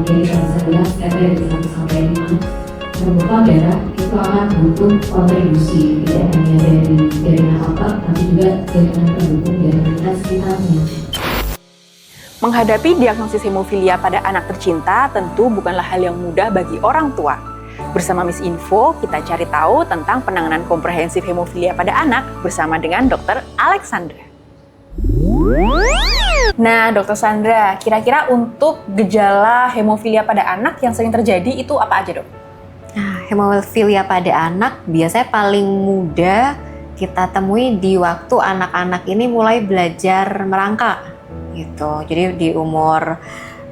jadi kalau saya bilang step dari 1 sampai 5 pembekuan darah itu akan butuh kontribusi tidak hanya dari jaringan otak tapi juga jaringan pendukung jaringan sekitarnya. Menghadapi diagnosis hemofilia pada anak tercinta tentu bukanlah hal yang mudah bagi orang tua. Bersama Miss Info, kita cari tahu tentang penanganan komprehensif hemofilia pada anak bersama dengan Dr. Alexandra. Nah, Dr. Sandra, kira-kira untuk gejala hemofilia pada anak yang sering terjadi itu apa aja, Dok? Nah, hemofilia pada anak biasanya paling mudah kita temui di waktu anak-anak ini mulai belajar merangkak gitu. Jadi di umur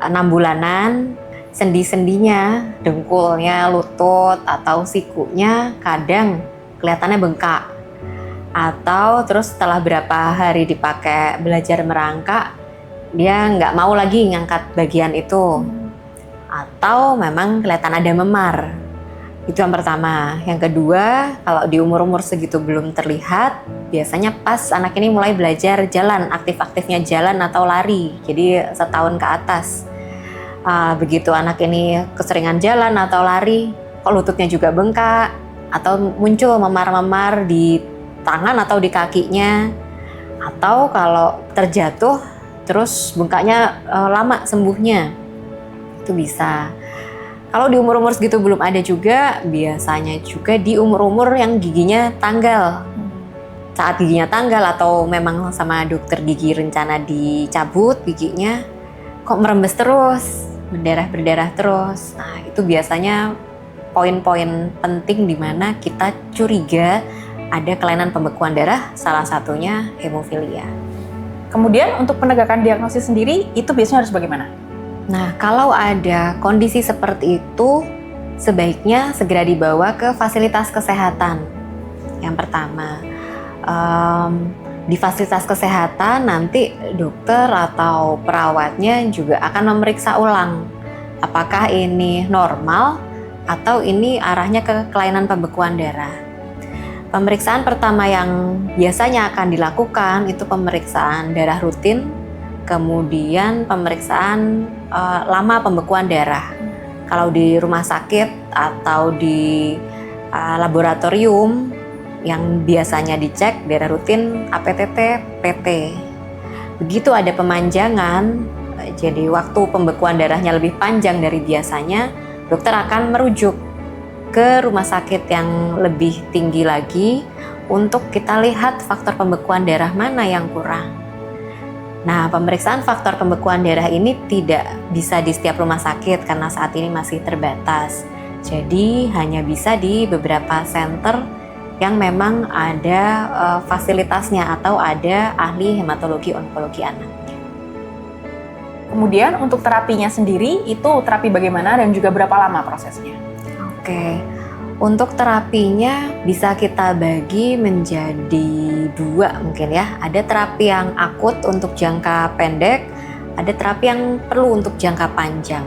6 bulanan, sendi-sendinya, dengkulnya, lutut atau sikunya kadang kelihatannya bengkak. Atau terus setelah berapa hari dipakai belajar merangkak, dia nggak mau lagi ngangkat bagian itu. Atau memang kelihatan ada memar. Itu yang pertama. Yang kedua, kalau di umur-umur segitu belum terlihat, biasanya pas anak ini mulai belajar jalan, aktif-aktifnya jalan atau lari. Jadi setahun ke atas. Begitu anak ini keseringan jalan atau lari, kok lututnya juga bengkak, atau muncul memar-memar di tangan atau di kakinya. Atau kalau terjatuh, terus bengkaknya lama sembuhnya. Itu bisa. Kalau di umur-umur segitu belum ada juga, biasanya juga di umur-umur yang giginya tanggal. Saat giginya tanggal atau memang sama dokter gigi rencana dicabut giginya, kok merembes terus, berdarah-berdarah terus. Nah, itu biasanya poin-poin penting di mana kita curiga ada kelainan pembekuan darah, salah satunya hemofilia. Kemudian untuk penegakan diagnosis sendiri, itu biasanya harus bagaimana? Nah, kalau ada kondisi seperti itu, sebaiknya segera dibawa ke fasilitas kesehatan. Yang pertama, di fasilitas kesehatan nanti dokter atau perawatnya juga akan memeriksa ulang apakah ini normal atau ini arahnya ke kelainan pembekuan darah. Pemeriksaan pertama yang biasanya akan dilakukan itu pemeriksaan darah rutin, kemudian pemeriksaan lama pembekuan darah. Kalau di rumah sakit atau di laboratorium yang biasanya dicek darah rutin APTT, PT. Begitu ada pemanjangan, jadi waktu pembekuan darahnya lebih panjang dari biasanya, dokter akan merujuk ke rumah sakit yang lebih tinggi lagi untuk kita lihat faktor pembekuan darah mana yang kurang. Nah, pemeriksaan faktor pembekuan darah ini tidak bisa di setiap rumah sakit karena saat ini masih terbatas. Jadi hanya bisa di beberapa center yang memang ada fasilitasnya atau ada ahli hematologi onkologi anak. Kemudian untuk terapinya sendiri, itu terapi bagaimana dan juga berapa lama prosesnya? Oke, untuk terapinya bisa kita bagi menjadi 2 mungkin ya. Ada terapi yang akut untuk jangka pendek, ada terapi yang perlu untuk jangka panjang.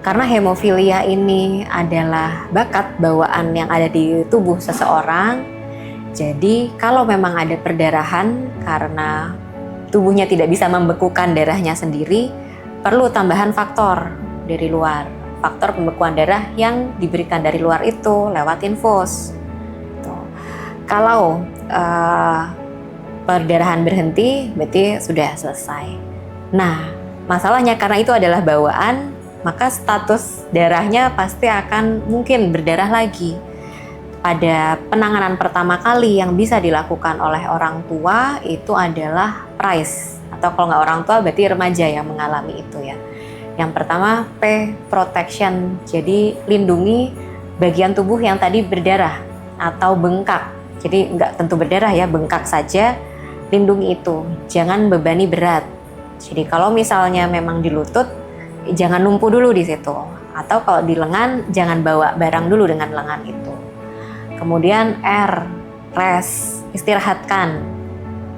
Karena hemofilia ini adalah bakat bawaan yang ada di tubuh seseorang, jadi kalau memang ada perdarahan karena tubuhnya tidak bisa membekukan darahnya sendiri, perlu tambahan faktor dari luar. Faktor pembekuan darah yang diberikan dari luar itu lewat infus. Kalau perdarahan berhenti, berarti sudah selesai. Nah, masalahnya karena itu adalah bawaan, maka status darahnya pasti akan mungkin berdarah lagi. Pada penanganan pertama kali yang bisa dilakukan oleh orang tua itu adalah PRICE, atau kalau nggak orang tua berarti remaja yang mengalami itu ya. Yang pertama P, protection, jadi lindungi bagian tubuh yang tadi berdarah atau bengkak. Jadi nggak tentu berdarah ya, bengkak saja, lindungi itu, jangan bebani berat. Jadi kalau misalnya memang di lutut, jangan numpu dulu di situ. Atau kalau di lengan, jangan bawa barang dulu dengan lengan itu. Kemudian R, rest, istirahatkan.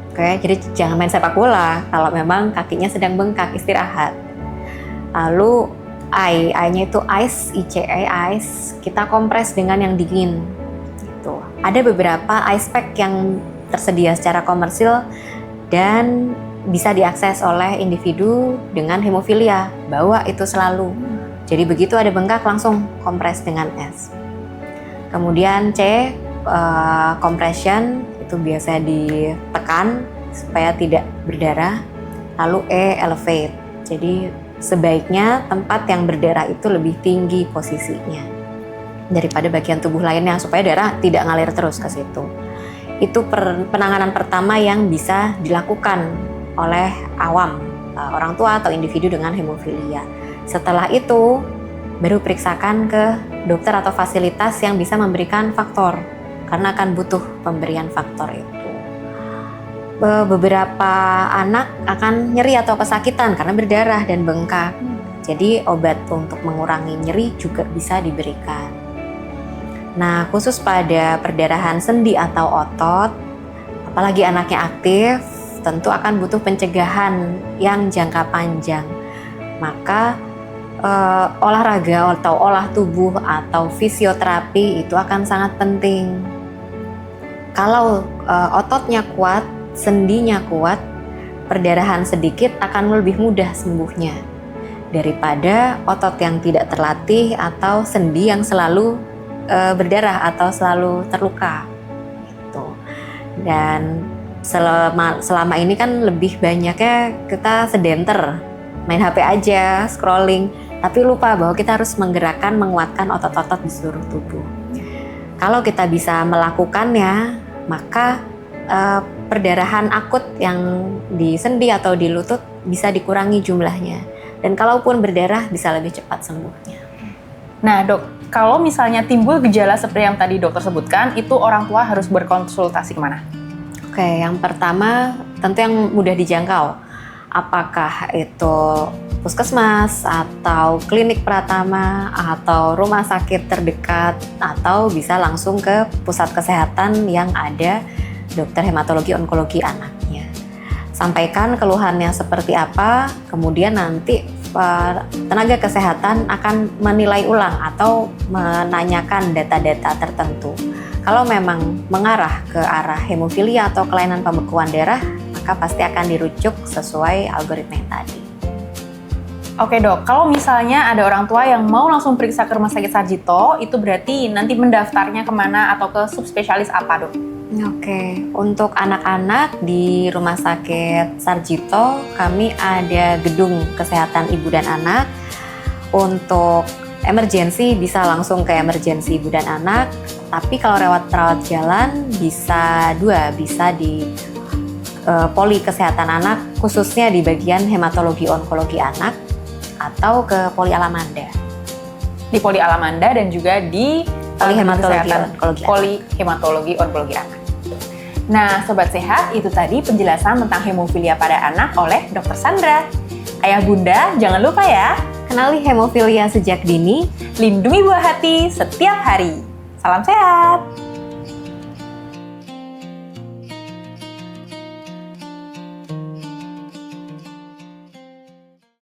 Oke, jadi jangan main sepak bola kalau memang kakinya sedang bengkak, istirahat. Lalu I-nya itu ice, ice, kita kompres dengan yang dingin. Gitu. Ada beberapa ice pack yang tersedia secara komersil dan bisa diakses oleh individu dengan hemofilia, bawa itu selalu. Jadi begitu ada bengkak langsung kompres dengan S. Kemudian C, compression, itu biasa ditekan supaya tidak berdarah. Lalu E, elevate. Jadi sebaiknya tempat yang berdarah itu lebih tinggi posisinya daripada bagian tubuh lainnya supaya darah tidak ngalir terus ke situ. Itu penanganan pertama yang bisa dilakukan oleh awam, orang tua atau individu dengan hemofilia. Setelah itu baru periksakan ke dokter atau fasilitas yang bisa memberikan faktor, karena akan butuh pemberian faktor itu. Beberapa anak akan nyeri atau kesakitan karena berdarah dan bengkak. Jadi obat untuk mengurangi nyeri juga bisa diberikan. Nah, khusus pada perdarahan sendi atau otot, apalagi anaknya aktif, tentu akan butuh pencegahan yang jangka panjang. Maka olahraga atau olah tubuh atau fisioterapi itu akan sangat penting. Kalau ototnya kuat, sendinya kuat, perdarahan sedikit akan lebih mudah sembuhnya daripada otot yang tidak terlatih atau sendi yang selalu berdarah atau selalu terluka gitu. Dan selama ini kan lebih banyaknya kita sedenter, main HP aja, scrolling, tapi lupa bahwa kita harus menggerakkan, menguatkan otot-otot di seluruh tubuh. Kalau kita bisa melakukannya, maka perdarahan akut yang di sendi atau di lutut bisa dikurangi jumlahnya. Dan kalaupun berdarah bisa lebih cepat sembuhnya. Nah dok, kalau misalnya timbul gejala seperti yang tadi dokter sebutkan, itu orang tua harus berkonsultasi kemana? Oke, yang pertama tentu yang mudah dijangkau. Apakah itu puskesmas atau klinik Pratama atau rumah sakit terdekat, atau bisa langsung ke pusat kesehatan yang ada dokter hematologi onkologi anaknya. Sampaikan keluhannya seperti apa, kemudian nanti tenaga kesehatan akan menilai ulang atau menanyakan data-data tertentu. Kalau memang mengarah ke arah hemofilia atau kelainan pembekuan darah, maka pasti akan dirujuk sesuai algoritma yang tadi. Oke dok, kalau misalnya ada orang tua yang mau langsung periksa ke Rumah Sakit Sarjito, itu berarti nanti mendaftarnya kemana atau ke subspesialis apa dok? Oke, untuk anak-anak di Rumah Sakit Sarjito, kami ada gedung kesehatan ibu dan anak. Untuk emergensi bisa langsung ke emergensi ibu dan anak, tapi kalau rawat jalan bisa bisa di poli kesehatan anak, khususnya di bagian hematologi onkologi anak, atau ke poli Alamanda. Di poli Alamanda dan juga di poli hematologi onkologi anak. Nah, Sobat Sehat, itu tadi penjelasan tentang hemofilia pada anak oleh Dr. Sandra. Ayah bunda, jangan lupa ya, kenali hemofilia sejak dini, lindungi buah hati setiap hari. Salam sehat!